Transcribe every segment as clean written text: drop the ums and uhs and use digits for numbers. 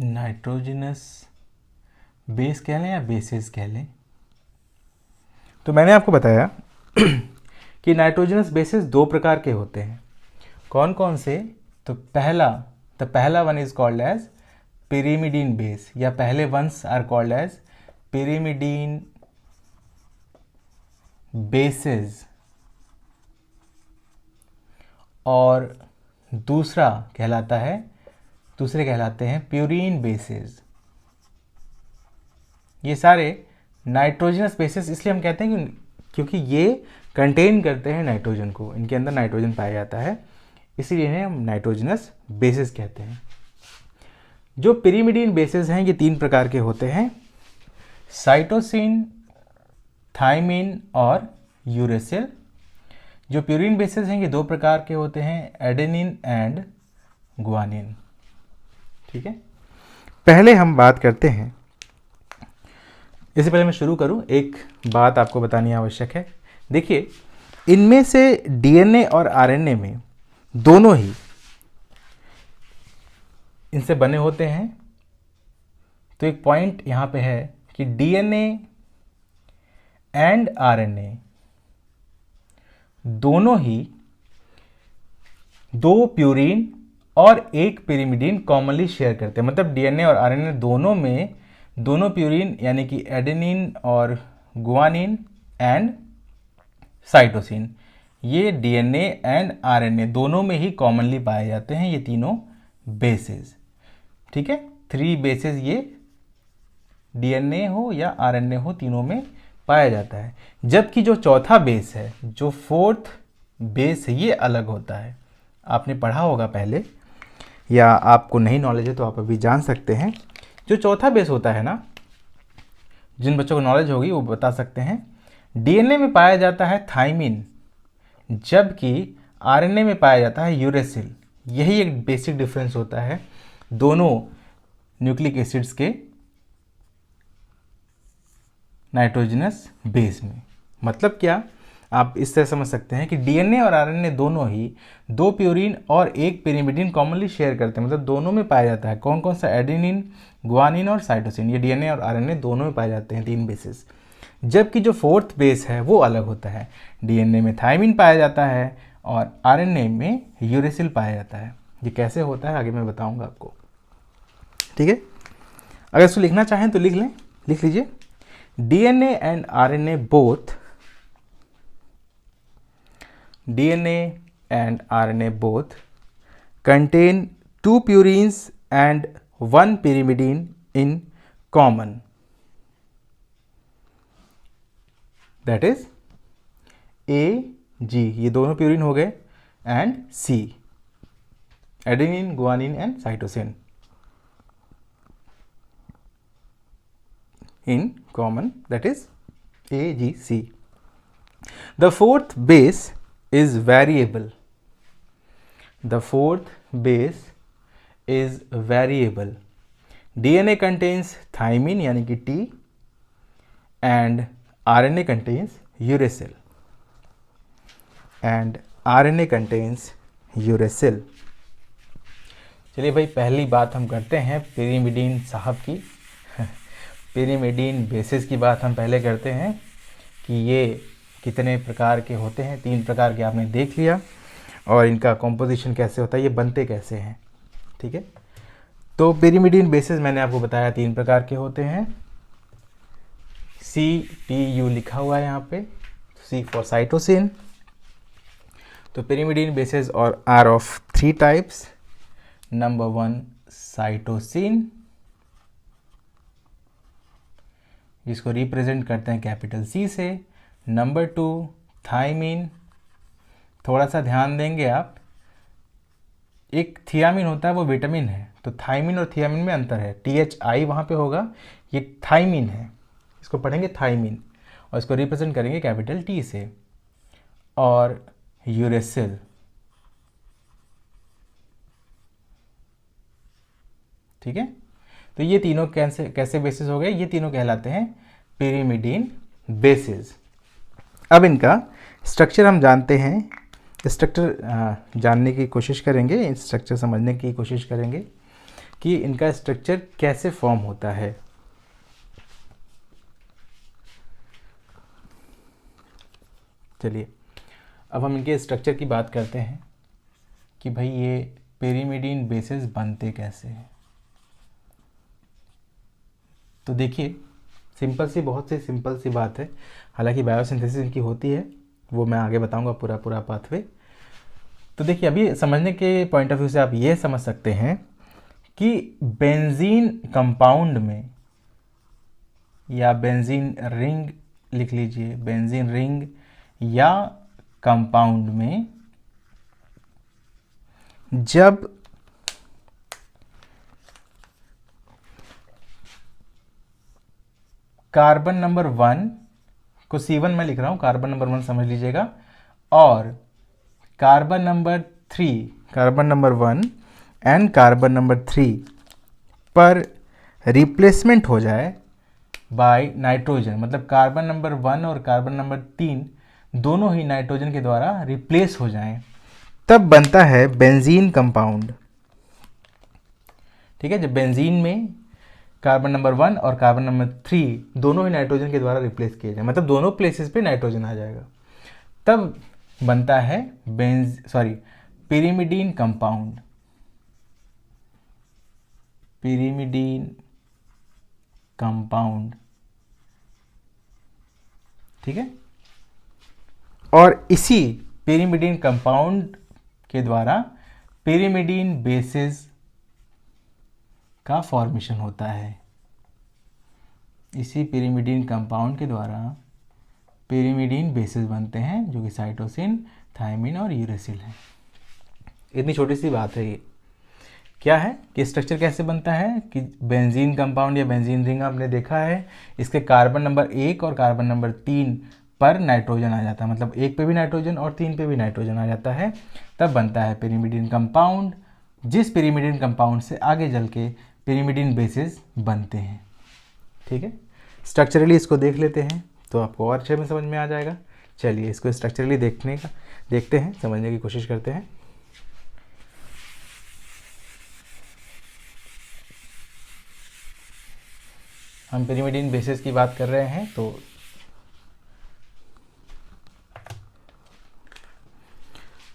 Nitrogenous base कह लें या बेसिस कह लें, तो मैंने आपको बताया कि नाइट्रोजनस बेसिस दो प्रकार के होते हैं। कौन कौन से? तो पहला one is called as pyrimidine base, या पहले ones are called as pyrimidine bases, और दूसरे कहलाते हैं प्यूरीन बेसिस। ये सारे नाइट्रोजनस बेसिस इसलिए हम कहते हैं क्योंकि ये कंटेन करते हैं नाइट्रोजन को, इनके अंदर नाइट्रोजन पाया जाता है, इसीलिए इन्हें हम नाइट्रोजनस बेसिस कहते हैं। जो pyrimidine बेसिस हैं ये तीन प्रकार के होते हैं, साइटोसिन, थाइमिन और यूरेसिल। जो प्यूरीन बेसिस हैं ये दो प्रकार के होते हैं, एडेनिन एंड गुआनिन। ठीक है, पहले हम बात करते हैं, इससे पहले मैं शुरू करूं एक बात आपको बतानी आवश्यक है। देखिए, इनमें से डीएनए और आरएनए में दोनों ही इनसे बने होते हैं। तो एक पॉइंट यहां पे है कि डीएनए एंड आरएनए दोनों ही दो प्यूरीन और एक pyrimidine कॉमनली शेयर करते हैं। मतलब डीएनए और आरएनए दोनों में दोनों प्यूरीन यानी कि एडेनिन और गुआनिन एंड साइटोसिन, ये डीएनए एंड आरएनए दोनों में ही कॉमनली पाए जाते हैं, ये तीनों बेसिस। ठीक है, 3 बेसिस ये डीएनए हो या आरएनए हो, तीनों में पाया जाता है। जबकि जो चौथा बेस है, जो 4th बेस है, ये अलग होता है। आपने पढ़ा होगा पहले, या आपको नहीं नॉलेज है तो आप अभी जान सकते हैं। जो चौथा बेस होता है ना, जिन बच्चों को नॉलेज होगी वो बता सकते हैं, डीएनए में पाया जाता है थाइमिन, जबकि आरएनए में पाया जाता है यूरेसिल। यही एक बेसिक डिफरेंस होता है दोनों न्यूक्लिक एसिड्स के नाइट्रोजनस बेस में। मतलब क्या, आप इस तरह समझ सकते हैं कि डीएनए और आरएनए दोनों ही दो प्यूरीन और एक pyrimidine कॉमनली शेयर करते हैं। मतलब दोनों में पाया जाता है। कौन कौन सा? एडेनिन, गुआनिन और साइटोसिन, ये डीएनए और आरएनए दोनों में पाए जाते हैं, 3 बेसिस। जबकि जो 4th बेस है वो अलग होता है। डीएनए में थाइमिन पाया जाता है और आरएनए में यूरेसिल पाया जाता है। ये कैसे होता है आगे मैं बताऊंगा आपको। ठीक है, अगर इसको लिखना चाहें तो लिख लें, लिख लीजिए। DNA and RNA both contain 2 purines and 1 pyrimidine in common. That is A, G, ये दोनों प्यूरिन हो गए, and C, adenine, guanine and cytosine in common. That is A, G, C. The 4th base is variable. The 4th base is variable. DNA contains thymine यानी कि T and RNA contains uracil. And RNA contains uracil. चलिए भाई, पहली बात हम करते हैं pyrimidine साहब की। pyrimidine बेसिस की बात हम पहले करते हैं कि ये कितने प्रकार के होते हैं। 3 प्रकार के आपने देख लिया, और इनका कॉम्पोजिशन कैसे होता है, ये बनते कैसे हैं। ठीक है, तो pyrimidine बेसिस मैंने आपको बताया 3 प्रकार के होते हैं। CTU लिखा हुआ है यहाँ पे, C फॉर साइटोसिन। तो pyrimidine बेसिस और are of 3 types. Number 1 cytosine, जिसको रिप्रेजेंट करते हैं कैपिटल C से। नंबर 2 थाइमिन, थोड़ा सा ध्यान देंगे आप, एक थियामिन होता है वो विटामिन है, तो थाइमिन और थियामिन में अंतर है, THI वहाँ पे होगा, ये थाइमिन है, इसको पढ़ेंगे थाइमिन, और इसको रिप्रेजेंट करेंगे कैपिटल T से। और यूरेसिल, ठीक है। तो ये तीनों कैसे बेसिस हो गए, ये तीनों कहलाते हैं pyrimidine बेसिस। अब इनका स्ट्रक्चर हम जानते हैं, स्ट्रक्चर जानने की कोशिश करेंगे, स्ट्रक्चर समझने की कोशिश करेंगे कि इनका स्ट्रक्चर कैसे फॉर्म होता है। चलिए अब हम इनके स्ट्रक्चर की बात करते हैं कि भाई ये पिरिमिडीन बेसेस बनते कैसे हैं। तो देखिए बहुत सी सिंपल सी बात है, हालांकि बायोसिंथेसिस इनकी होती है, वो मैं आगे बताऊंगा पूरा पाथवे। तो देखिए अभी समझने के पॉइंट ऑफ व्यू से आप ये समझ सकते हैं कि बेंजीन कंपाउंड में, या बेंजीन रिंग लिख लीजिए, बेंजीन रिंग या कंपाउंड में जब कार्बन नंबर 1 को C1 में लिख रहा हूं, कार्बन नंबर 1 समझ लीजिएगा, और carbon number 1 and carbon number 3 पर रिप्लेसमेंट हो जाए बाय नाइट्रोजन, मतलब कार्बन नंबर 1 और कार्बन नंबर 3 दोनों ही नाइट्रोजन के द्वारा रिप्लेस हो जाएं, तब बनता है बेंजीन कंपाउंड। ठीक है, जब बेंजीन में कार्बन नंबर 1 और कार्बन नंबर 3 दोनों ही नाइट्रोजन के द्वारा रिप्लेस किए जाए, मतलब दोनों प्लेसेस पे नाइट्रोजन आ जाएगा, तब बनता है पिरिमिडीन कंपाउंड। पिरिमिडीन कंपाउंड, ठीक है। और इसी पिरिमिडीन कंपाउंड के द्वारा पिरिमिडीन बेसिस का फॉर्मेशन होता है। इसी पिरिमिडीन कंपाउंड के द्वारा पिरिमिडीन बेसिस बनते हैं, जो कि साइटोसिन, थायमिन और यूरेसिल है। इतनी छोटी सी बात है ये। क्या है कि स्ट्रक्चर कैसे बनता है कि बेंजीन कंपाउंड या बेंजीन रिंग आपने देखा है, इसके कार्बन नंबर 1 और कार्बन नंबर 3 पर नाइट्रोजन आ जाता है, मतलब 1 पे भी नाइट्रोजन और 3 पे भी नाइट्रोजन आ जाता है, तब बनता है पिरिमिडीन कंपाउंड, जिस पिरिमिडीन कंपाउंड से आगे चल के पिरिमिडीन बेसिस बनते हैं। ठीक है, स्ट्रक्चरली इसको देख लेते हैं तो आपको और अच्छे में समझ में आ जाएगा। चलिए इसको स्ट्रक्चरली देखते हैं, समझने की कोशिश करते हैं। हम पिरिमिडीन बेसिस की बात कर रहे हैं, तो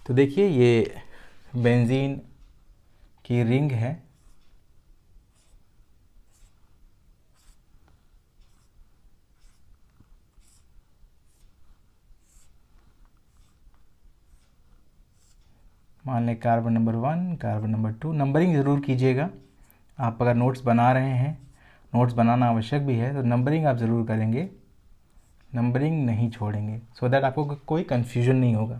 देखिए ये बेंजीन की रिंग है, मान लें carbon number 1, carbon number 2, numbering ज़रूर कीजिएगा। आप अगर नोट्स बना रहे हैं, नोट्स बनाना आवश्यक भी है, तो नंबरिंग आप ज़रूर करेंगे, नंबरिंग नहीं छोड़ेंगे, सो दैट आपको कोई कन्फ्यूजन नहीं होगा।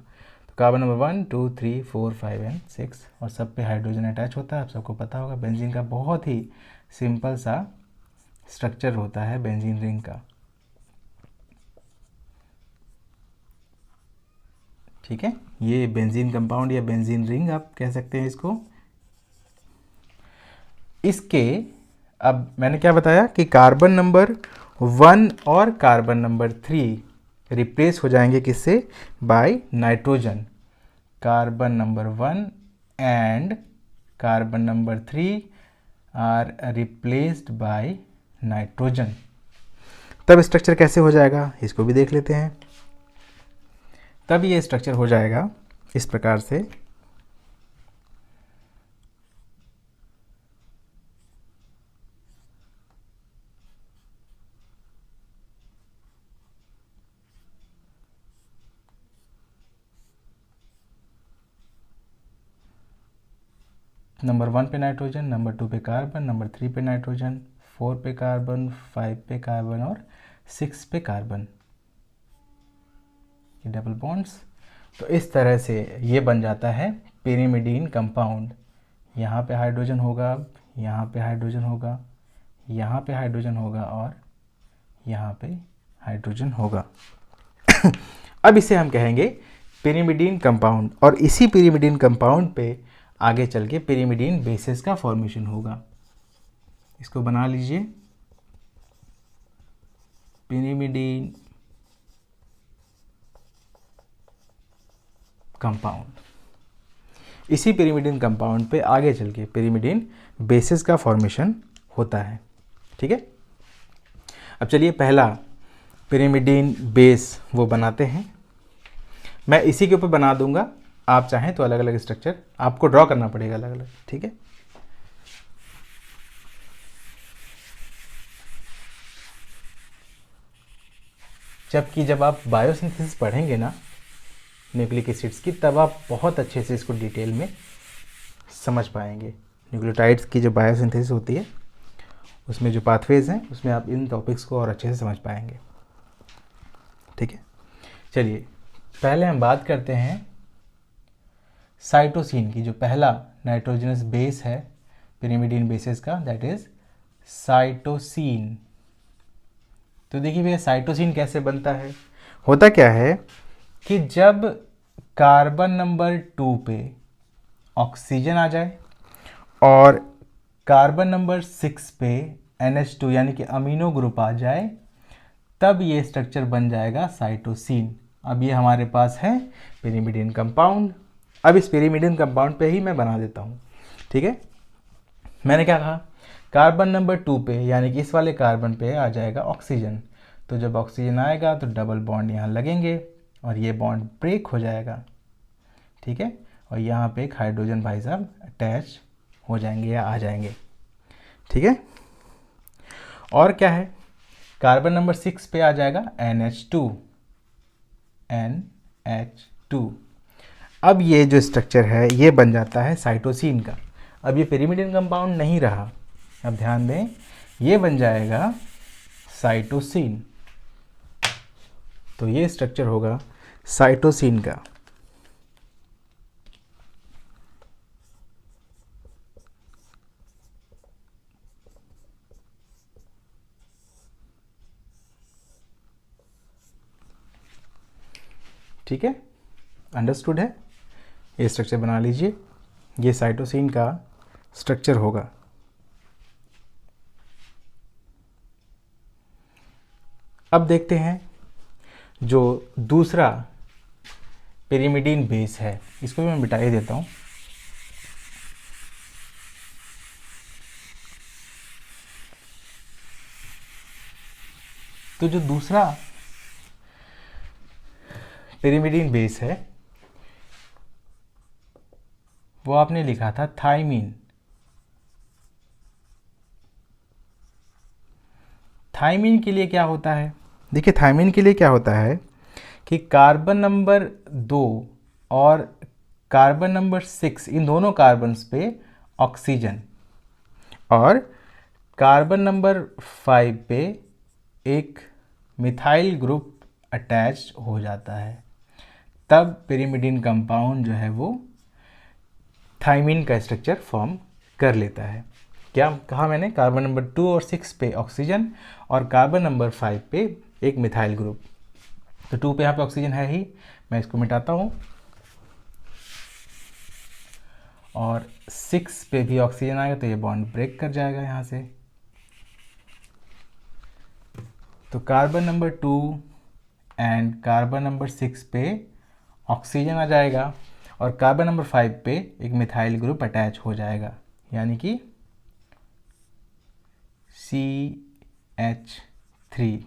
तो कार्बन नंबर 1, 2, 3, 4, 5 एंड 6 और सब पे हाइड्रोजन अटैच होता है, आप सबको पता होगा। बेंजीन का बहुत ही सिंपल सा स्ट्रक्चर होता है बेंजीन रिंग का। ठीक है, ये बेंजीन कंपाउंड या बेंजीन रिंग आप कह सकते हैं इसको। इसके अब मैंने क्या बताया कि कार्बन नंबर 1 और कार्बन नंबर 3 रिप्लेस हो जाएंगे किससे, by nitrogen. Carbon number 1 and carbon number 3 are replaced by nitrogen. तब स्ट्रक्चर कैसे हो जाएगा इसको भी देख लेते हैं। तब ये स्ट्रक्चर हो जाएगा इस प्रकार से, नंबर 1 पे नाइट्रोजन, नंबर 2 पे कार्बन, नंबर 3 पे नाइट्रोजन, 4 पे कार्बन, 5 पे कार्बन और 6 पे कार्बन, ये डबल बॉन्ड्स। तो इस तरह से ये बन जाता है पिरिमिडीन कंपाउंड। यहाँ पे हाइड्रोजन होगा, अब यहाँ पे हाइड्रोजन होगा, यहाँ पे हाइड्रोजन होगा और यहाँ पे हाइड्रोजन होगा। अब इसे हम कहेंगे पिरिमिडीन कंपाउंड, और इसी पिरिमिडीन कंपाउंड पे आगे चल के पिरिमिडीन बेसिस का फॉर्मेशन होगा। इसको बना लीजिए, पिरिमिडीन कंपाउंड। इसी पिरिमिडिन कंपाउंड पे आगे चल के पिरिमिडिन बेसिस का फॉर्मेशन होता है। ठीक है, अब चलिए पहला पिरिमिडिन बेस वो बनाते हैं। मैं इसी के ऊपर बना दूंगा, आप चाहें तो अलग अलग स्ट्रक्चर आपको ड्रॉ करना पड़ेगा अलग अलग। ठीक है, जब आप बायोसिंथेसिस पढ़ेंगे ना न्यूक्लिक एसिड्स की, तब आप बहुत अच्छे से इसको डिटेल में समझ पाएंगे। न्यूक्लियोटाइड्स की जो बायोसिंथेसिस होती है उसमें जो पाथवेज हैं उसमें आप इन टॉपिक्स को और अच्छे से समझ पाएंगे। ठीक है, चलिए पहले हम बात करते हैं साइटोसिन की। जो पहला नाइट्रोजनस बेस है पिरिमिडिन बेसिस का, दैट इज साइटोसिन। तो देखिए भैया साइटोसिन कैसे बनता है। होता क्या है कि जब कार्बन नंबर 2 पे ऑक्सीजन आ जाए और कार्बन नंबर 6 पे NH2 यानी कि अमीनो ग्रुप आ जाए, तब ये स्ट्रक्चर बन जाएगा साइटोसिन। अब ये हमारे पास है पिरिमिडिन कंपाउंड। अब इस पिरिमिडिन कंपाउंड पे ही मैं बना देता हूँ। ठीक है, मैंने क्या कहा, कार्बन नंबर 2 पे यानी कि इस वाले कार्बन पे आ जाएगा ऑक्सीजन। तो जब ऑक्सीजन आएगा तो डबल बॉन्ड यहाँ लगेंगे और ये बॉन्ड ब्रेक हो जाएगा। ठीक है, और यहाँ पे एक हाइड्रोजन भाई साहब अटैच हो जाएंगे या आ जाएंगे। ठीक है, और क्या है, कार्बन नंबर 6 पे आ जाएगा NH2। अब ये जो स्ट्रक्चर है ये बन जाता है साइटोसिन का। अब ये पिरिमिडिन कंपाउंड नहीं रहा, अब ध्यान दें, ये बन जाएगा साइटोसिन। तो ये स्ट्रक्चर होगा साइटोसिन का। ठीक है, अंडरस्टूड है। ये स्ट्रक्चर बना लीजिए, ये साइटोसिन का स्ट्रक्चर होगा। अब देखते हैं जो दूसरा पिरिमिडिन बेस है, इसको भी मैं मिटा ही देता हूँ। तो जो दूसरा पिरिमिडिन बेस है वो आपने लिखा था थाइमीन। थाइमीन के लिए क्या होता है, देखिए थाइमीन के लिए क्या होता है कि कार्बन नंबर 2 और कार्बन नंबर 6 इन दोनों कार्बन्स पे ऑक्सीजन और कार्बन नंबर 5 पे एक मिथाइल ग्रुप अटैच हो जाता है, तब पिरिमिडिन कंपाउंड जो है वो थाइमीन का स्ट्रक्चर फॉर्म कर लेता है। क्या कहा मैंने, कार्बन नंबर 2 और 6 पे ऑक्सीजन और कार्बन नंबर 5 पे एक मिथाइल ग्रुप। तो 2 पे यहाँ पे ऑक्सीजन है ही, मैं इसको मिटाता हूँ, और 6 पे भी ऑक्सीजन आएगा तो ये बॉन्ड ब्रेक कर जाएगा यहाँ से। तो carbon number 2 and carbon number 6 पे ऑक्सीजन आ जाएगा और कार्बन नंबर 5 पे एक मिथाइल ग्रुप अटैच हो जाएगा, यानी कि CH3।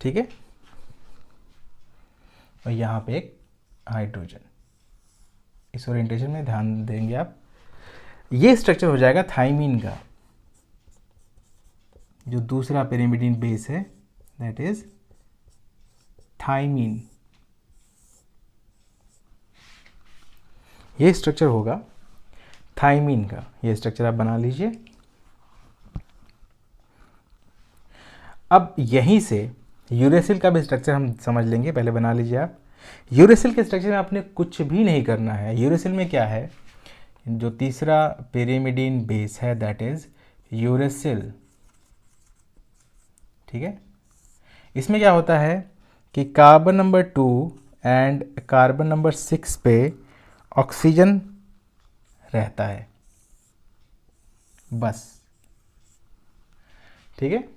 ठीक है, और यहाँ पे एक हाइड्रोजन। इस ओरिएंटेशन में ध्यान देंगे आप। ये स्ट्रक्चर हो जाएगा थाइमीन का। जो दूसरा पिरिमिडिन बेस है दैट इज थाइमीन। ये स्ट्रक्चर होगा थाइमीन का। ये स्ट्रक्चर आप बना लीजिए। अब यहीं से यूरेसिल का भी स्ट्रक्चर हम समझ लेंगे, पहले बना लीजिए आप। यूरेसिल के स्ट्रक्चर में आपने कुछ भी नहीं करना है। यूरेसिल में क्या है, जो तीसरा पिरिमिडिन बेस है दैट इज यूरेसिल। ठीक है, इसमें क्या होता है कि carbon number 2 and carbon number 6 पे ऑक्सीजन रहता है बस। ठीक है,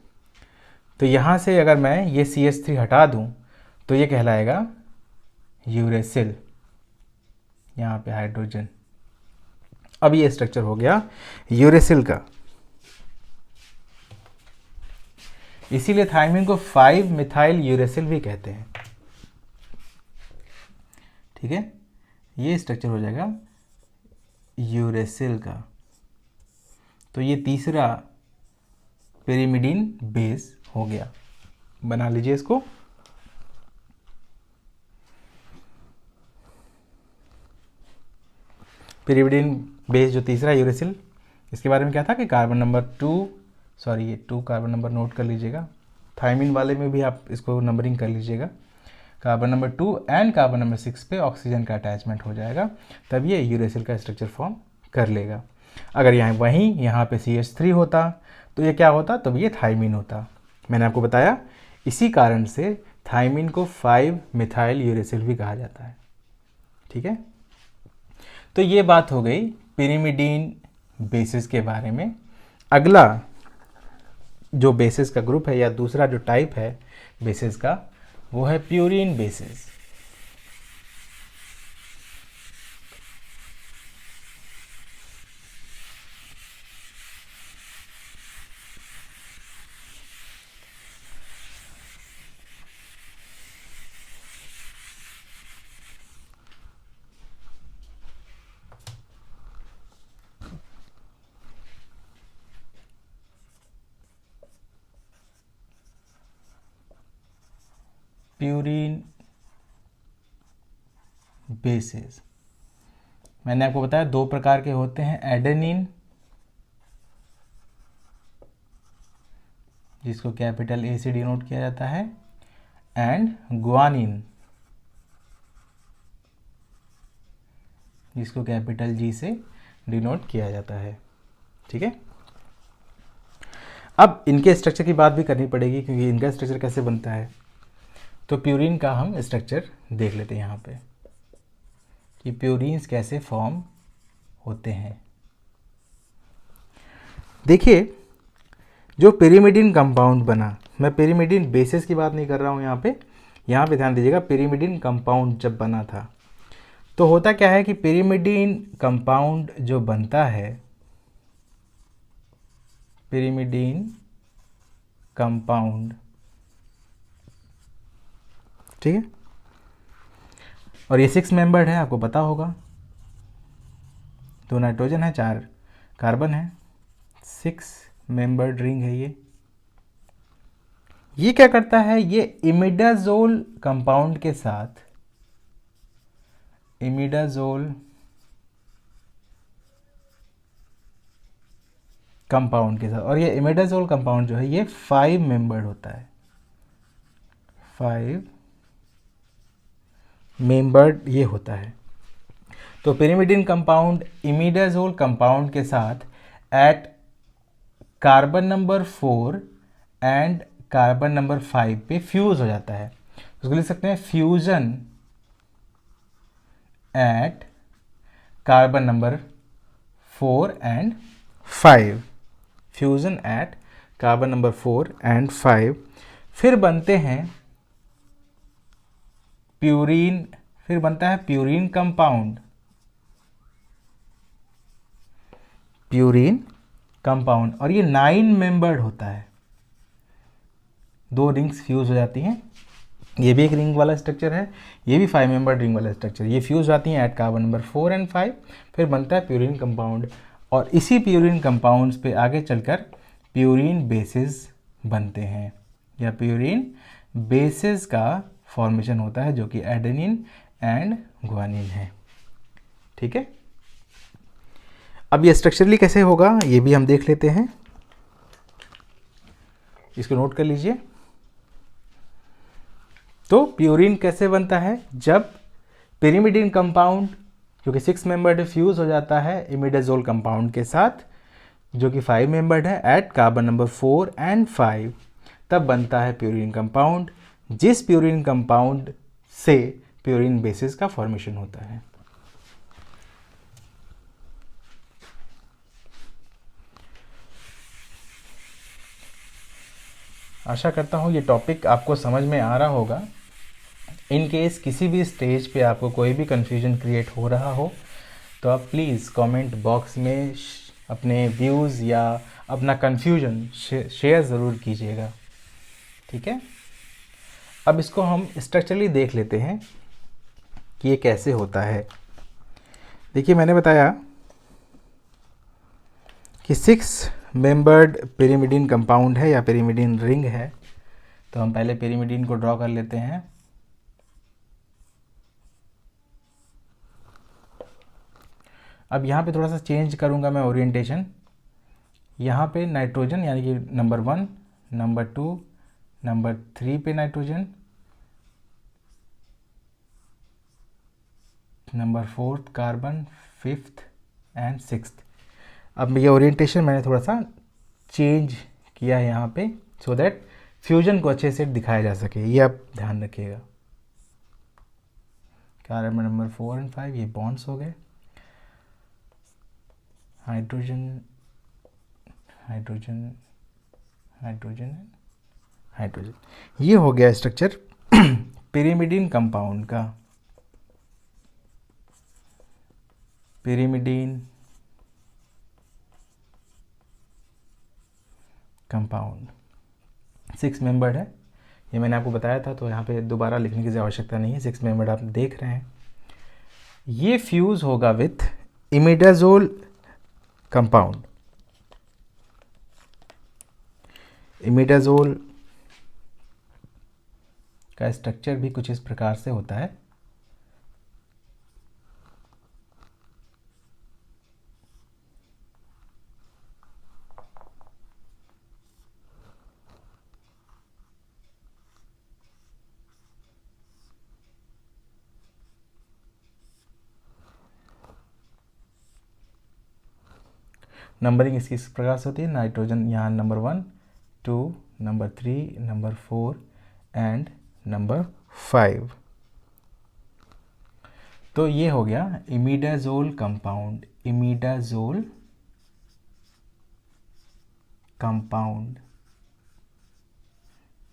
तो यहाँ से अगर मैं ये CH3 हटा दूँ तो ये कहलाएगा यूरेसिल, यहाँ पे हाइड्रोजन। अब ये स्ट्रक्चर हो गया यूरेसिल का। इसीलिए थायमिन को 5 मिथाइल यूरेसिल भी कहते हैं। ठीक है, ये स्ट्रक्चर हो जाएगा यूरेसिल का। तो ये तीसरा पिरिमिडीन बेस हो गया। बना लीजिए इसको। पिरिमिडीन बेस जो तीसरा यूरेसिल, इसके बारे में क्या था कि कार्बन नंबर 2, सॉरी ये 2 कार्बन नंबर नोट कर लीजिएगा। थायमिन वाले में भी आप इसको नंबरिंग कर लीजिएगा। Carbon number 2 and carbon number 6 पे ऑक्सीजन का अटैचमेंट हो जाएगा, तब ये यूरेसिल का स्ट्रक्चर फॉर्म कर लेगा। अगर यहाँ पे CH3 होता तो ये क्या होता, तब ये थायमिन होता। मैंने आपको बताया इसी कारण से थायमिन को 5 मिथाइल यूरेसिल भी कहा जाता है। ठीक है, तो ये बात हो गई पिरिमिडीन बेसिस के बारे में। अगला जो बेसिस का ग्रुप है या दूसरा जो टाइप है बेसिस का, वो है प्यूरीन बेसिस। प्यूरीन बेसिस मैंने आपको बताया 2 प्रकार के होते हैं, एडेनिन जिसको कैपिटल ए से डिनोट किया जाता है, एंड ग्वानिन जिसको कैपिटल जी से डिनोट किया जाता है। ठीक है, अब इनके स्ट्रक्चर की बात भी करनी पड़ेगी क्योंकि इनका स्ट्रक्चर कैसे बनता है। तो प्यूरीन का हम स्ट्रक्चर देख लेते हैं यहाँ पे कि प्यूरीन्स कैसे फॉर्म होते हैं। देखिए, जो पिरिमिडीन कंपाउंड बना, मैं पिरिमिडीन बेसिस की बात नहीं कर रहा हूँ यहाँ पे ध्यान दीजिएगा। पिरिमिडीन कंपाउंड जब बना था तो होता क्या है कि पिरिमिडीन कंपाउंड जो बनता है, पिरिमिडीन कंपाउंड, ठीक है, और ये 6 मेंबर्ड है, आपको पता होगा। 2 नाइट्रोजन है, 4 कार्बन है, 6 मेंबर्ड रिंग है ये क्या करता है, ये इमिडाजोल कंपाउंड के साथ, इमिडाजोल कंपाउंड के साथ, और ये इमिडाजोल कंपाउंड जो है ये 5 मेंबर्ड होता है, 5 मेंबर्ड ये होता है। तो पिरिमिडीन कंपाउंड इमिडाजोल कंपाउंड के साथ at carbon number 4 and carbon number 5 पे फ्यूज हो जाता है। उसको लिख सकते हैं fusion at carbon number 4 and 5, fusion at carbon number 4 and 5। फिर बनते हैं प्यूरीन, फिर बनता है प्यूरीन कंपाउंड, प्यूरीन कंपाउंड, और ये 9 मेंबर्ड होता है। 2 रिंग्स फ्यूज हो जाती हैं, ये भी एक रिंग वाला स्ट्रक्चर है, ये भी 5 मेंबर्ड रिंग वाला स्ट्रक्चर, ये फ्यूज हो जाती हैं एट कार्बन नंबर 4 एंड 5, फिर बनता है प्यूरीन कंपाउंड। और इसी प्यूरीन कंपाउंड्स पे आगे चलकर प्यूरीन बेसिस बनते हैं या प्यूरीन बेसिस का फॉर्मेशन होता है, जो कि एडेनिन एंड ग्वानिन है। ठीक है, अब ये स्ट्रक्चरली कैसे होगा ये भी हम देख लेते हैं, इसको नोट कर लीजिए। तो प्यूरीन कैसे बनता है, जब पिरिमिडीन कंपाउंड जो कि 6 मेंबर्ड फ्यूज हो जाता है इमिडाजोल कंपाउंड के साथ जो कि 5 मेंबर्ड है एट कार्बन नंबर 4 एंड 5, तब बनता है प्यूरीन कंपाउंड, जिस प्यूरीन कंपाउंड से प्यूरीन बेसिस का फॉर्मेशन होता है। आशा करता हूँ ये टॉपिक आपको समझ में आ रहा होगा। इन केस किसी भी स्टेज पे आपको कोई भी कन्फ्यूजन क्रिएट हो रहा हो तो आप प्लीज़ कमेंट बॉक्स में अपने व्यूज़ या अपना कन्फ्यूजन शेयर ज़रूर कीजिएगा, ठीक है। अब इसको हम स्ट्रक्चरली देख लेते हैं कि ये कैसे होता है। देखिए मैंने बताया कि 6 मेंबर्ड पिरिमिडीन कंपाउंड है या पिरिमिडीन रिंग है। तो हम पहले पिरिमिडीन को ड्रॉ कर लेते हैं। अब यहाँ पे थोड़ा सा चेंज करूँगा मैं ओरिएंटेशन। यहाँ पे नाइट्रोजन यानी कि नंबर 1, नंबर 2, नंबर 3 पे nitrogen, number 4 carbon, 5th and 6th। अब ये ओरिएंटेशन मैंने थोड़ा सा चेंज किया है यहाँ पे सो दैट फ्यूजन को अच्छे से दिखाया जा सके, ये आप ध्यान रखिएगा। कार्बन नंबर 4 एंड 5 ये बॉन्ड्स हो गए, हाइड्रोजन हाइड्रोजन हाइड्रोजन हाइड्रोजन, ये हो गया स्ट्रक्चर पिरिमिडीन कंपाउंड का। पिरिमिडीन कंपाउंड 6 मेंबर्ड है, ये मैंने आपको बताया था तो यहाँ पे दोबारा लिखने की आवश्यकता नहीं है। 6 मेंबर्ड आप देख रहे हैं। ये फ्यूज होगा विथ इमिडाजोल कंपाउंड। इमिडाजोल का स्ट्रक्चर भी कुछ इस प्रकार से होता है। नंबरिंग इसकी इस प्रकार से होती है। नाइट्रोजन यहाँ number 1, 2, number 3, number 4 and number 5। तो ये हो गया इमिडाजोल कंपाउंड। इमिडाजोल कंपाउंड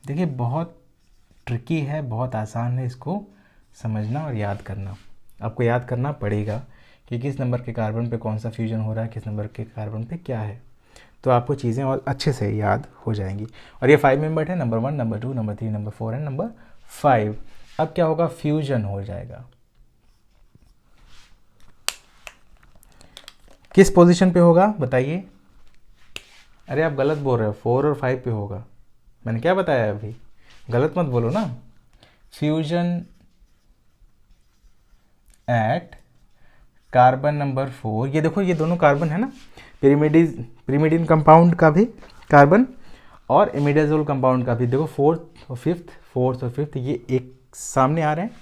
देखिए बहुत ट्रिकी है, बहुत आसान है इसको समझना और याद करना। आपको याद करना पड़ेगा कि किस नंबर के कार्बन पे कौन सा फ्यूजन हो रहा है, किस नंबर के कार्बन पे क्या है, तो आपको चीज़ें और अच्छे से याद हो जाएंगी। और ये 5 मेंबर है, number 1, number 2, number 3, number 4 and number 5। अब क्या होगा, फ्यूजन हो जाएगा। किस पोजीशन पे होगा बताइए? अरे आप गलत बोल रहे हो, 4 और 5 पे होगा। मैंने क्या बताया अभी, गलत मत बोलो ना। फ्यूजन एट कार्बन नंबर 4, ये देखो ये दोनों कार्बन है ना, पिरिमिडीन कंपाउंड का भी कार्बन और इमिडाजोल कंपाउंड का भी। देखो 4th और 5th ये एक सामने आ रहे हैं।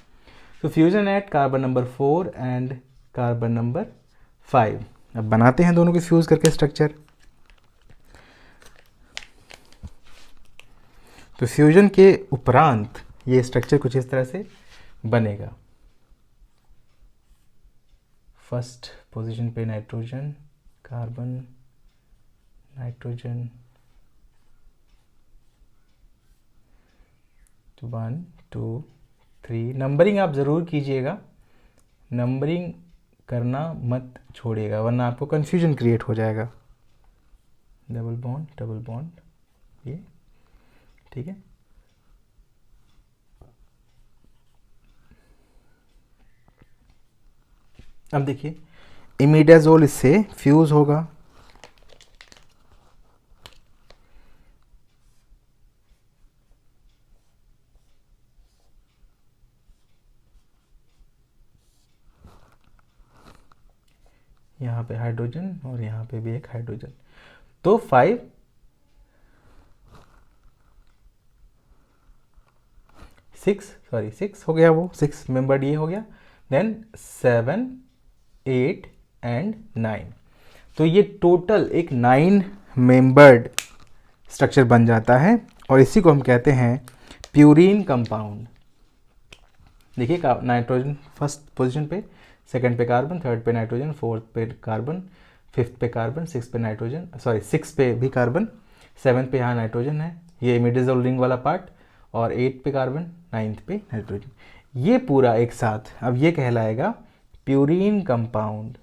तो fusion at carbon number 4 and carbon number 5। अब बनाते हैं दोनों को फ्यूज करके स्ट्रक्चर। तो फ्यूजन के उपरांत ये स्ट्रक्चर कुछ इस तरह से बनेगा। फर्स्ट पोजीशन पे नाइट्रोजन, कार्बन, नाइट्रोजन, 1, 2, 3। नंबरिंग आप ज़रूर कीजिएगा, नंबरिंग करना मत छोड़िएगा वरना आपको कन्फ्यूजन क्रिएट हो जाएगा। डबल बॉन्ड ये ठीक है। अब देखिए इमिडाजोल इससे फ्यूज होगा। यहाँ पे हाइड्रोजन और यहाँ पे भी एक हाइड्रोजन, तो 6 हो गया, वो 6 मेंबर्ड ये हो गया। Then 7, 8 and 9। तो ये टोटल एक 9 मेंबर्ड स्ट्रक्चर बन जाता है और इसी को हम कहते हैं प्यूरीन कंपाउंड। देखिए नाइट्रोजन फर्स्ट पोजीशन पे, सेकंड पे कार्बन, थर्ड पे नाइट्रोजन, फोर्थ पे कार्बन, 5th पे कार्बन, 6 पे नाइट्रोजन, 6 पे भी कार्बन, 7 पे यहाँ नाइट्रोजन है, ये इमिडाजोल रिंग वाला पार्ट, और 8 पे कार्बन, 9th पे नाइट्रोजन। ये पूरा एक साथ अब ये कहलाएगा प्यूरीन कंपाउंड,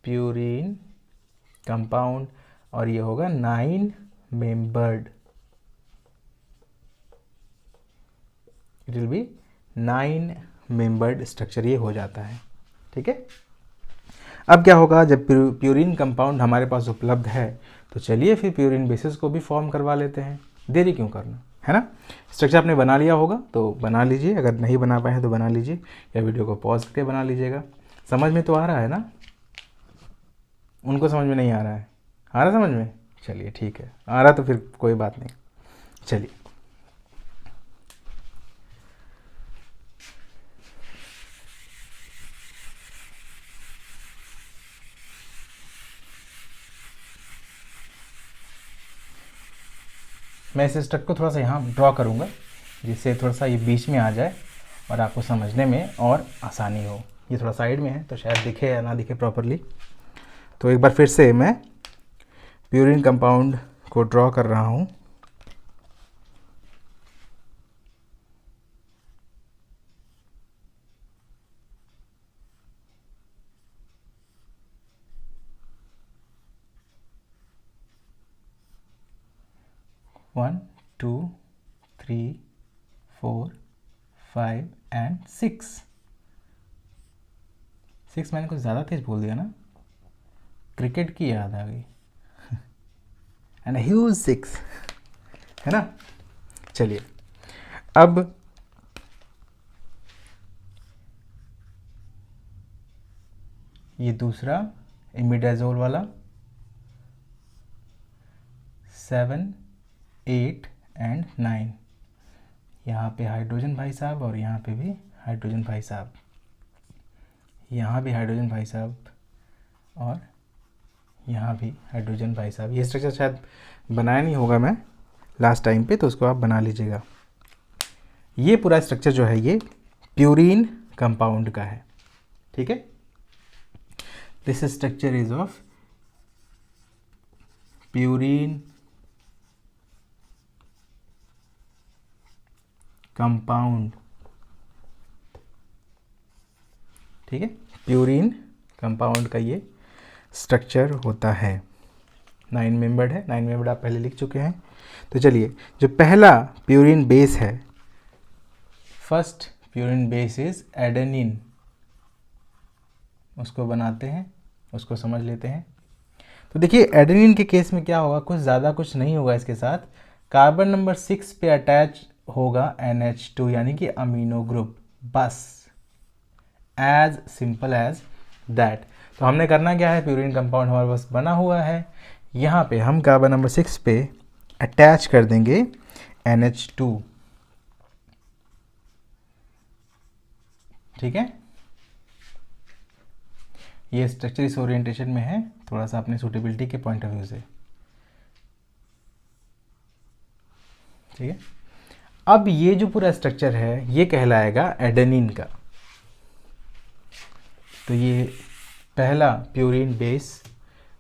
प्यूरीन कंपाउंड, और ये होगा 9 membered, it will be 9 membered structure ये हो जाता है। ठीक है, अब क्या होगा जब प्यूरीन कंपाउंड हमारे पास उपलब्ध है तो चलिए फिर प्यूरीन बेसिस को भी फॉर्म करवा लेते हैं, देरी क्यों करना, है ना। स्ट्रक्चर आपने बना लिया होगा तो बना लीजिए, अगर नहीं बना पाए हैं तो बना लीजिए या वीडियो को पॉज करके बना लीजिएगा। समझ में तो आ रहा है ना, उनको समझ में नहीं आ रहा है, आ रहा समझ में, चलिए ठीक है, आ रहा तो फिर कोई बात नहीं। चलिए मैं इस स्ट्रक्चर को थोड़ा सा यहाँ ड्रॉ करूँगा जिससे थोड़ा सा ये बीच में आ जाए और आपको समझने में और आसानी हो। ये थोड़ा साइड में है तो शायद दिखे या ना दिखे प्रॉपरली, तो एक बार फिर से मैं प्यूरीन कंपाउंड को ड्रॉ कर रहा हूँ। One, 2, 3, 4, 5 and 6। मैंने कुछ ज़्यादा तेज बोल दिया ना, क्रिकेट की याद आ गई। एंड ह्यूज 6, है ना। चलिए अब ये दूसरा इमिडाजोल वाला 7, 8 एंड 9, यहाँ पे हाइड्रोजन भाई साहब और यहाँ पे भी हाइड्रोजन भाई साहब, यहाँ भी हाइड्रोजन भाई साहब और यहाँ भी हाइड्रोजन भाई साहब। ये स्ट्रक्चर शायद बनाया नहीं होगा मैं लास्ट टाइम पे, तो उसको आप बना लीजिएगा। ये पूरा स्ट्रक्चर जो है ये प्यूरीन कंपाउंड का है। ठीक है, this structure is of purine compound. ठीक है, प्यूरीन कंपाउंड का ये स्ट्रक्चर होता है। 9 मेंबर्ड है, 9 मेंबर्ड आप पहले लिख चुके हैं। तो चलिए जो पहला प्यूरीन बेस है, first purine base is adenine, उसको बनाते हैं, उसको समझ लेते हैं। तो देखिए एडेनिन के केस में क्या होगा, कुछ ज़्यादा कुछ नहीं होगा, इसके साथ कार्बन नंबर 6 पे अटैच होगा NH2 यानी कि अमीनो ग्रुप, बस एज सिंपल एज दैट। तो हमने करना क्या है, प्यूरीन कंपाउंड हमारे पास बना हुआ है, यहाँ पे हम कार्बन नंबर 6 पे अटैच कर देंगे NH2। ठीक है, ये स्ट्रक्चर इस ओरिएंटेशन में है, थोड़ा सा अपने सूटेबिलिटी के पॉइंट ऑफ व्यू से। ठीक है, अब ये जो पूरा स्ट्रक्चर है ये कहलाएगा एडेनिन का। तो ये पहला प्यूरीन बेस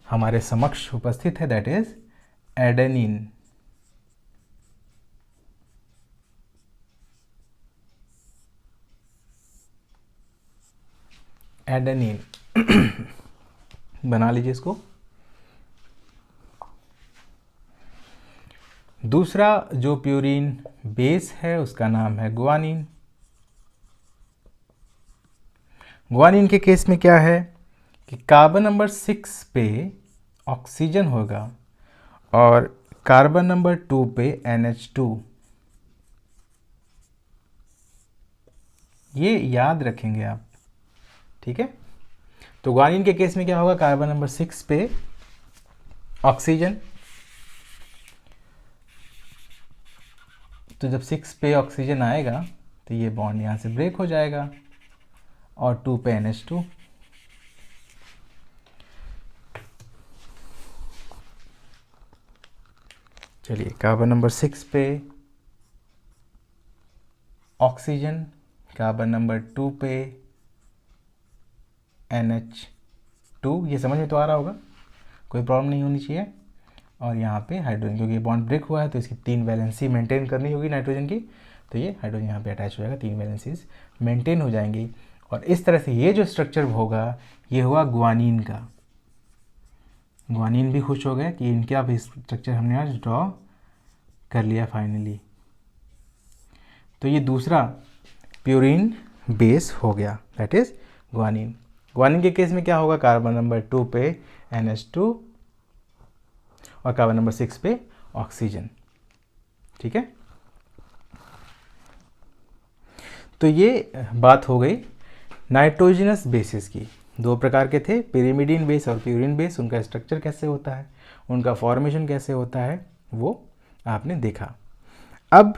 हमारे समक्ष उपस्थित है, दैट इज एडेनिन। एडेनिन बना लीजिए इसको। दूसरा जो प्यूरीन बेस है उसका नाम है गुआनिन। गुआनिन के केस में क्या है कि कार्बन नंबर 6 पे ऑक्सीजन होगा और कार्बन नंबर 2 पे NH2। ये याद रखेंगे आप। ठीक है, तो गुआनिन के केस में क्या होगा, कार्बन नंबर 6 पे ऑक्सीजन, तो जब 6 पे ऑक्सीजन आएगा तो ये बॉन्ड यहाँ से ब्रेक हो जाएगा और 2 पे NH2। चलिए कार्बन नंबर 6 पे ऑक्सीजन, कार्बन नंबर 2 पे NH2, ये समझ में तो आ रहा होगा, कोई प्रॉब्लम नहीं होनी चाहिए। और यहाँ पे हाइड्रोजन, क्योंकि बॉन्ड ब्रेक हुआ है तो इसकी 3 वैलेंसी मेंटेन करनी होगी नाइट्रोजन की, तो ये हाइड्रोजन यहाँ पे अटैच हो जाएगा, 3 वैलेंसीज मेंटेन हो जाएंगी। और इस तरह से ये जो स्ट्रक्चर होगा ये हुआ ग्वानिन का। ग्वानिन भी खुश हो गया कि इनका भी स्ट्रक्चर हमने आज ड्रॉ कर लिया फाइनली। तो ये दूसरा प्यूरिन बेस हो गया, दैट इज ग्वानिन। ग्वानिन के केस में क्या होगा, कार्बन नंबर 2 पे NH2 और कार्बन नंबर 6 पे ऑक्सीजन। ठीक है, तो ये बात हो गई नाइट्रोजनस बेसिस की। 2 प्रकार के थे, पिरिमिडीन बेस और प्यूरिन बेस। उनका स्ट्रक्चर कैसे होता है, उनका फॉर्मेशन कैसे होता है, वो आपने देखा। अब